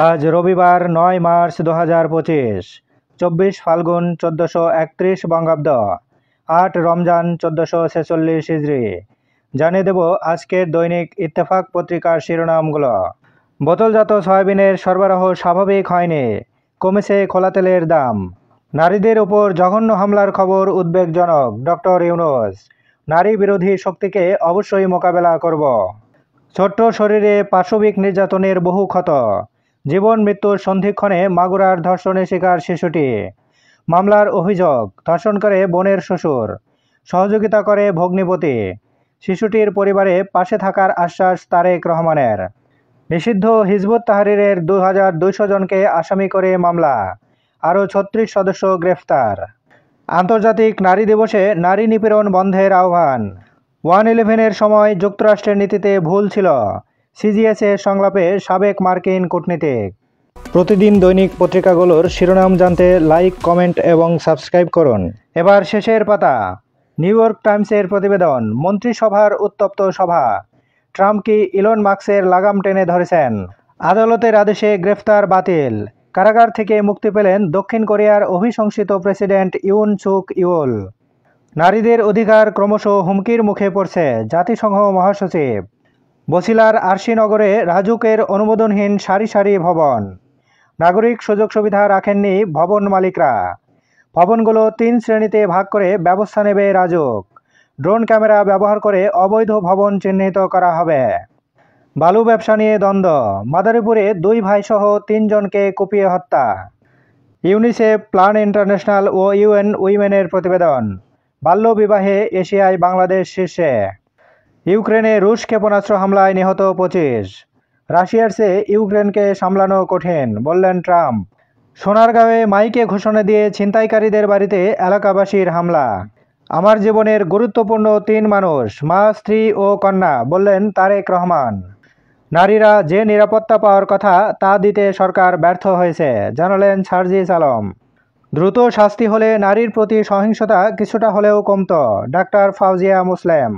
আজ রবিবার ৯ মার্চ ২০২৫, ২৪ ফাল্গুন ১৪৩১ বঙ্গাব্দ, ৮ রমজান ১৪৪৬ হিজরি। জানিয়ে দেব আজকের দৈনিক ইত্তেফাক পত্রিকার শিরোনামগুলো। বোতলজাত সয়াবিনের সরবরাহ স্বাভাবিক হয়নি, কমেছে খোলা তেলের দাম। নারীদের উপর জঘন্য হামলার খবর উদ্বেগজনক, ডক্টর ইউনূস। নারী বিরোধী শক্তিকে অবশ্যই মোকাবেলা করব। ছোট্ট শরীরে পাশবিক নির্যাতনের বহু ক্ষত, জীবন মৃত্যুর সন্ধিক্ষণে মাগুরার ধর্ষণের শিকার শিশুটি। মামলার অভিযোগ, ধর্ষণ করে বোনের শ্বশুর, সহযোগিতা করে ভগ্নিপতি। শিশুটির পরিবারে পাশে থাকার আশ্বাস তারেক রহমানের। নিষিদ্ধ হিজবুত তাহরিরের ২,২০০ জনকে আসামি করে মামলা, আরও ৩৬ সদস্য গ্রেফতার। আন্তর্জাতিক নারী দিবসে নারী নিপীড়ন বন্ধের আহ্বান। 1/11-এর সময় যুক্তরাষ্ট্রের নীতিতে ভুল ছিল, সিজিএসের সংলাপে সাবেক মার্কিন কূটনীতিক। প্রতিদিন দৈনিক পত্রিকাগুলোর শিরোনাম জানতে লাইক, কমেন্ট এবং সাবস্ক্রাইব করুন। এবার শেষের পাতা। নিউ ইয়র্ক টাইমসের প্রতিবেদন, মন্ত্রিসভার উত্তপ্ত সভা। ট্রাম্প কি ইলন মাস্কের লাগাম টেনে ধরেছেন? আদালতের আদেশে গ্রেফতার বাতিল। কারাগার থেকে মুক্তি পেলেন দক্ষিণ কোরিয়ার অভিশংসিত প্রেসিডেন্ট ইউন সুক ইউল। নারীদের অধিকার ক্রমশ হুমকির মুখে পড়ছে, জাতিসংঘ মহাসচিব। বছিলার আরশিনগরে রাজুকের অনুমোদনহীন সারি সারি ভবন। নাগরিক সুযোগ সুবিধা রাখেননি ভবন মালিকরা। ভবনগুলো ৩ শ্রেণীতে ভাগ করে ব্যবস্থা নেবে রাজুক। ড্রোন ক্যামেরা ব্যবহার করে অবৈধ ভবন চিহ্নিত করা হবে। বালু ব্যবসা নিয়ে দ্বন্দ্ব, মাদারীপুরে 2 ভাইসহ 3 জনকে কুপিয়ে হত্যা। ইউনিসেফ, প্ল্যান ইন্টারন্যাশনাল ও ইউএন উইমেনের প্রতিবেদন, বাল্যবিবাহে এশিয়ায় বাংলাদেশ শীর্ষে। ইউক্রেনে রুশ ক্ষেপণাস্ত্র হামলায় নিহত 25। রাশিয়ার চেয়ে ইউক্রেনকে সামলানো কঠিন, বললেন ট্রাম্প। সোনারগাঁওয়ে মাইকে ঘোষণা দিয়ে ছিনতাইকারীদের বাড়িতে এলাকাবাসীর হামলা। আমার জীবনের গুরুত্বপূর্ণ 3 মানুষ, মা, স্ত্রী ও কন্যা, বললেন তারেক রহমান। নারীরা যে নিরাপত্তা পাওয়ার কথা তা দিতে সরকার ব্যর্থ হয়েছে, জানালেন সার্জিস আলম। দ্রুত শাস্তি হলে নারীর প্রতি সহিংসতা কিছুটা হলেও কমত, ডাক্তার ফাউজিয়া মুসলেম।